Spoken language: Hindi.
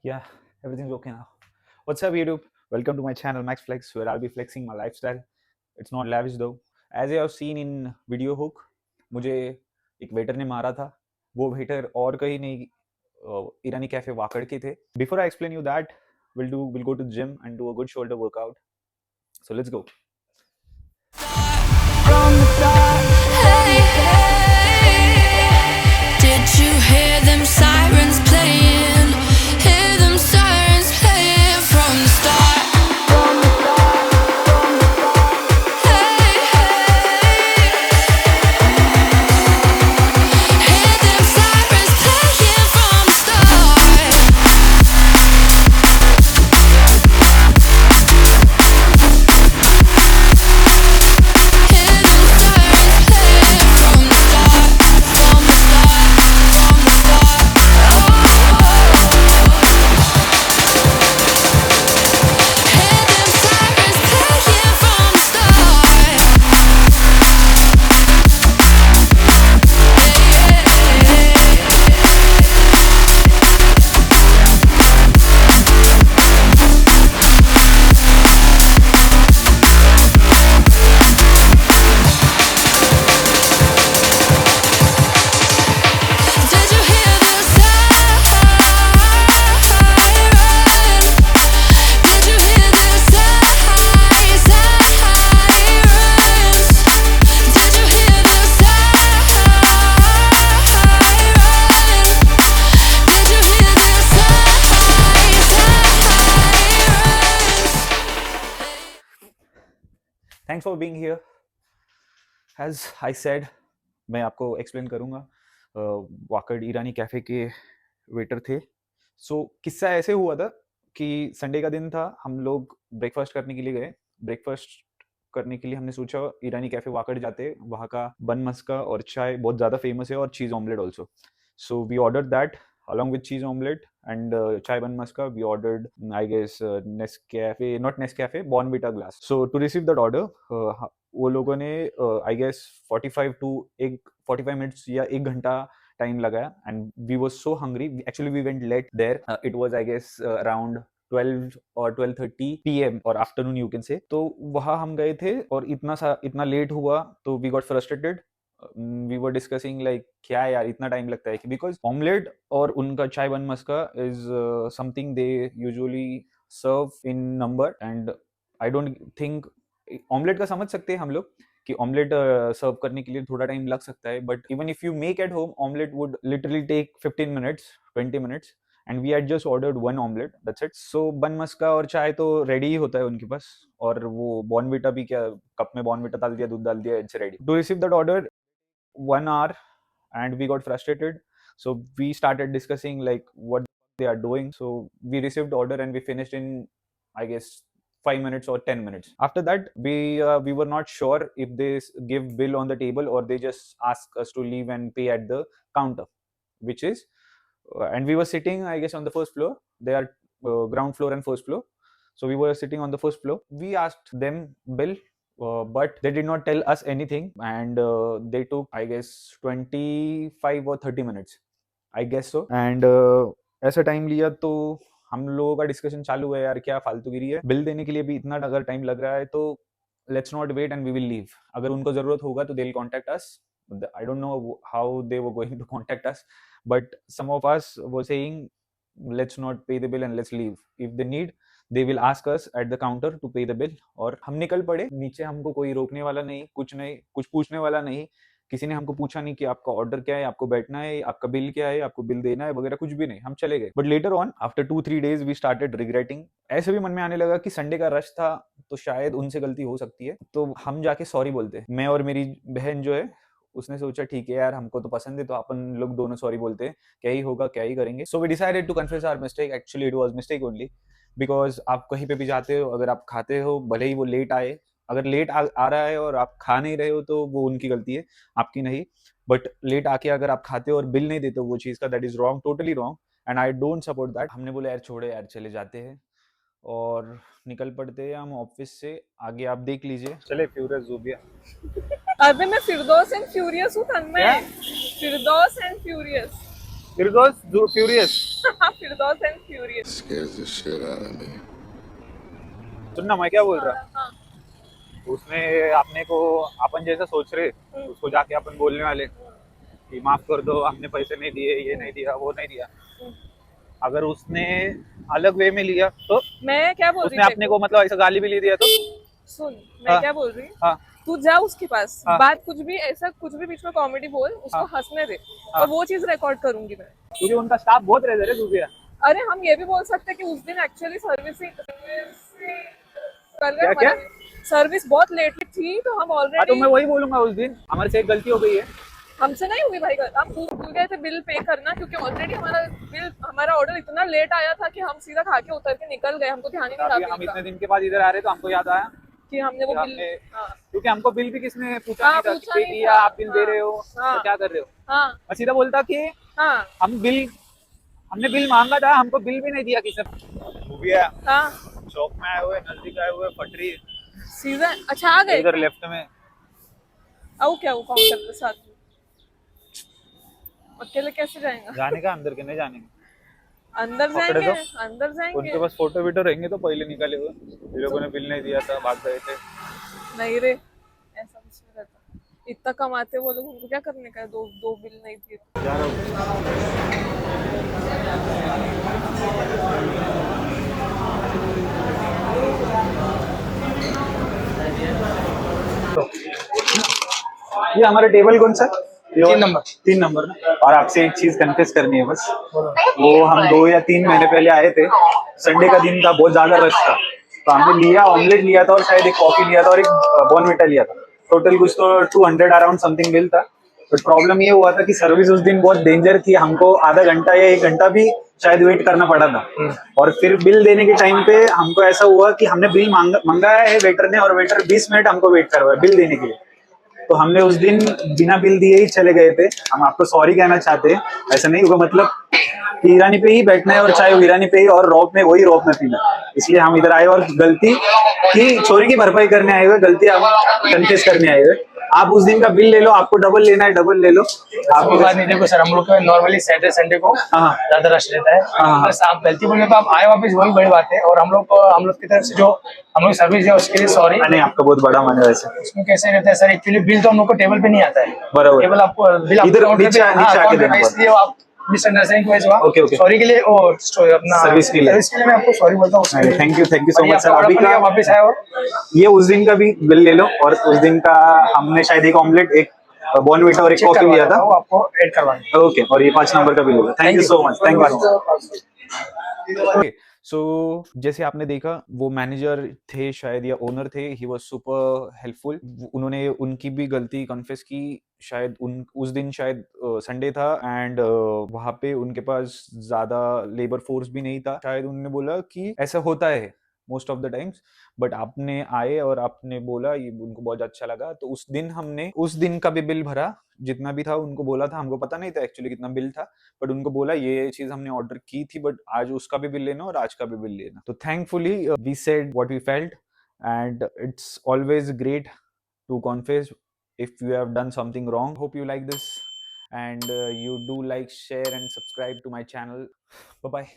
Yeah, everything's okay now. What's up, YouTube? Welcome to my channel, Max Flex, where I'll be flexing my lifestyle. It's not lavish though. As you have seen in video hook, मुझे एक वेटर ने मारा था. वो वेटर और कहीं नहीं ईरानी कैफे वाकड़ के थे. Before I explain you that, we'll go to the gym and do a good shoulder workout. So let's go. From the start, hey, hey, did you hear them sirens playing? Hear them sirens playing from the start. From the start, hey, hey, hear them sirens playing from the start. Hear them sirens playing from the start, from the start, from the start. Hear them sirens playing from the start. Did you hear the siren? Did you hear the sirens? Did you hear the siren? Did you hear the sirens? Thanks for being here. As I said, मैं आपको एक्सप्लेन करूंगा. वाकड़ ईरानी कैफे के वेटर थे. सो किस्सा ऐसे हुआ था कि संडे का दिन था. हम लोग ब्रेकफास्ट करने के लिए गए. ब्रेकफास्ट करने के लिए हमने सोचा ईरानी कैफे वाकड़ जाते. वहाँ का बन मस्का और चाय बहुत ज़्यादा फेमस है और cheese omelette also. So we order that along with cheese omelette and chai ban maska. We ordered, I guess, Nescafe, not Nescafe, Bonvita glass. So to receive that order, वो लोगों ने आई गेस 45 मिनट्स या 1 घंटा टाइम लगाया. And we was so hungry. Actually we went late there. It was I guess around 12 और 12:30 PM और आफ्टरनून यू कैन से. तो वहाँ हम गए थे और इतना लेट हुआ तो we got frustrated. We were discussing like क्या यार इतना टाइम लगता है. बिकॉज ऑमलेट और उनका चाय bun maska is something they usually serve in number. And I don't think omelette का समझ सकते हैं हम लोग कि ऑमलेट सर्व करने के लिए थोड़ा टाइम लग सकता है. But even if you make at home, omelette would literally take 15 minutes 20 minutes. And we had just ordered one omelette, that's it. So bun maska और चाय तो रेडी ही होता है उनके पास. और वो बॉर्नविटा भी, क्या कप में बॉर्नविटा डाल दिया, दूध डाल दिया, it's ready. To receive that order 1 hour and we got frustrated. So we started discussing like what they are doing. So we received order and we finished in, I guess, 5 minutes or 10 minutes. After that, we were not sure if they give bill on the table or they just ask us to leave and pay at the counter, which is and we were sitting, I guess, on the first floor. They are ground floor and first floor. So we were sitting on the first floor. We asked them bill, but they did not tell us anything. And they took, I guess, 25 or 30 minutes, I guess so. And ऐसा टाइम लिया तो हम लोगों का डिस्कशन चालू हुआ, यार क्या फालतूगिरी है. बिल देने के लिए भी इतना अगर टाइम लग रहा है तो let's not wait and we will leave. अगर उनको जरूरत होगा तो they will contact us. I don't know how they were going to contact us, but some of us were saying let's not pay the bill and let's leave. If they need, they will ask us at the counter to pay the bill. और हम निकल पड़े. नीचे हमको कोई रोकने वाला नहीं, कुछ नहीं, कुछ पूछने वाला नहीं. किसी ने हमको पूछा नहीं कि आपका ऑर्डर क्या है, आपको बैठना है, आपका बिल क्या है, आपको बिल देना है वगैरह, कुछ भी नहीं. हम चले गए. But later on after 2-3 days we started regretting. ऐसे भी मन में आने लगा कि संडे का रश था तो शायद उनसे गलती हो सकती है. तो हम जाके सॉरी बोलते. मैं और मेरी बहन जो है, उसने सोचा ठीक है यार, हमको तो पसंद है तो अपन लोग दोनों सॉरी बोलते हैं, क्या ही होगा, क्या ही करेंगे. So we decided to confess our mistake. Actually it was mistake only. Because आप कहीं पे भी जाते हो, अगर आप खाते हो, भले ही वो लेट आए, अगर लेट आ रहा है और आप खा नहीं रहे हो तो वो उनकी गलती है, आपकी नहीं. बट लेट आके अगर आप खाते हो और बिल नहीं देते हो वो चीज़ का, that is wrong, totally wrong. And I don't support that. हमने बोला यार छोड़े यार, चले जाते हैं और निकल पड़ते हैं हम ऑफिस से. आगे आप देख लीजिए. चले फ्यूरियस ज़ूबिया. अबे मैं फिरदौस एंड फ्यूरियस हूँ तन्मय. क्या? Firdaus and furious. Firdaus furious. हाँ, Firdaus Firdaus and furious. Scares the shit out of me. सुनना मैं क्या बोल रहा, हाँ, उसने अपने को अपन जैसा सोच रहे, उसको जाके अपन बोलने वाले कि माफ कर दो, आपने पैसे नहीं दिए, ये नहीं दिया, वो नहीं दिया। अगर उसने अलग वे में लिया तो मैं क्या बोल रही उसने अपने को मतलब ऐसा गाली भी ले दिया तो सुन, मैं हाँ। क्या बोल रही हाँ तू जा उसके पास, हाँ। बात कुछ भी ऐसा कुछ भी बीच में कॉमेडी बोल, उसको हंसने दे, और वो चीज रिकॉर्ड करूंगी मैं। क्योंकि उनका स्टाफ बहुत रहता है दूसरे। अरे हम ये भी बोल सकते हैं कि उस दिन एक्चुअली सर्विसिंग कर क्या- क्या? गए, सर्विस बहुत लेट थी, तो हम हाँ, तो ऑलरेडी मैं वही बोलूंगा, उस दिन हमारे से एक गलती हो गई है। हमसे नहीं हुई भाई, हम भूल गए थे बिल पे करना, क्योंकि ऑलरेडी हमारा ऑर्डर इतना लेट आया था कि हम सीधा खा के उतर के निकल गए, हमको ध्यान ही नहीं अभी था हम बिल का, इतने दिन के बाद इधर आ रहे तो हमको याद आया कि हमने वो कि बिल। हमने, हाँ क्योंकि हमको बिल भी किसने पूछा हाँ, नहीं था पूछा कि नहीं दिया, था। आप बिल दे रहे हो हाँ। तो क्या कर रहे हो। हाँ मैं सीधा बोलता कि हाँ हमने बिल मांगा था, हमको बिल भी नहीं दिया किसी ने। हाँ चौक में आए हुए, नजदीक आए हुए, पटरी सीजन अच्छा आ गए इधर लेफ्ट में। आओ क्या वो काउंटर के साथ में? अकेले कैसे जाएगा? जाने का अंदर के नहीं जाने का। अंदर पकड़े जाएंगे, तो? अंदर जाएंगे। उनके पास फोटो वीटो रहेंगे तो पहले निकाले हुए, ये लोगों ने बिल नहीं दिया था, भाग गए थे। नहीं रे, ऐसा कुछ नहीं रहता, इतना कमाते वो लोग, उनको क्या करने का है, दो बिल नहीं दिए तो। जा रहा हूँ। ये हमारा टेबल कौन सा? 3 नंबर। 3 नंबर ना। और आपसे एक चीज कन्फेस करनी है बस, वो हम 2 या 3 महीने पहले आए थे, संडे का दिन था, बहुत ज्यादा रश था, तो हमने लिया ऑमलेट लिया था और शायद एक कॉफी लिया था और एक बॉर्नविटा लिया था। टोटल कुछ तो 200 अराउंड समथिंग बिल था। बट प्रॉब्लम ये हुआ था कि सर्विस उस दिन बहुत डेंजर थी, हमको आधा घंटा या 1 घंटा भी शायद वेट करना पड़ा था। और फिर बिल देने के टाइम पे हमको ऐसा हुआ कि हमने बिल मंगाया है वेटर ने, और वेटर 20 मिनट हमको वेट करवाया बिल देने के लिए। तो हमने उस दिन बिना बिल दिए ही चले गए थे। हम आपको सॉरी कहना चाहते हैं, ऐसा नहीं होगा, मतलब कि ईरानी पे ही बैठना है और चाय ईरानी पे ही, और रौब में वही रौब में पीना, इसलिए हम इधर आए और गलती की चोरी की भरपाई करने आए हुए, गलती हम कन्फेस करने आए हुए। आप उस दिन का बिल ले लो, आपको डबल लेना है डबल ले लो। आपको बात नहीं, देखो सर, हम लोग नॉर्मली सैटरडे संडे को हाँ। ज्यादा रश रहता है। हाँ। बस आप गलती बोले तो आप आए वापस, वही बड़ी बात है। और हम लोग की तरफ से जो हम लोग सर्विस है उसके लिए सॉरी। नहीं, आपका बहुत बड़ा मन है वैसे। उसमें कैसे रहता है सर, एक्चुअली बिल तो हम लोग को टेबल पे नहीं आता है, बराबर। केवल आपको बिल इधर नीचे आके देना पड़ता है। इसलिए आप मिसअंडरस्टैंडिंग की वजह से ओके, ओके। सॉरी के लिए अपना सर्विस के लिए मैं आपको सॉरी बोलता हूँ उसके लिए। Thank you so much sir. आपका अभी बड़ा का वापस आया, और ये उस दिन का भी बिल ले लो, और उस दिन का हमने शायद एक ऑमलेट, एक बॉर्नविटा और एक चेक कॉफी करवा लिया था। वो आपको ऐड करवाना। ओके, और ये 5 नंबर का बिल होगा। Thank you so much, thank you. So जैसे आपने देखा, वो मैनेजर थे शायद या ओनर थे, ही वाज सुपर हेल्पफुल। उन्होंने उनकी भी गलती कन्फेस की। शायद उस दिन शायद संडे था, एंड वहाँ पे उनके पास ज्यादा लेबर फोर्स भी नहीं था। शायद उन्होंने बोला कि ऐसा होता है most of the times, but आपने आए और आपने बोला, ये उनको बहुत अच्छा लगा। तो उस दिन हमने उस दिन का भी बिल भरा, जितना भी था। उनको बोला था, हमको पता नहीं था एक्चुअली कितना बिल था, बट उनको बोला ये चीज हमने ऑर्डर की थी, बट आज उसका भी बिल लेना और आज का भी बिल लेना। तो thankfully we said what we felt, and it's always great to confess if you have done something wrong. Hope you like this, and you do like, share and subscribe to my channel. Bye bye.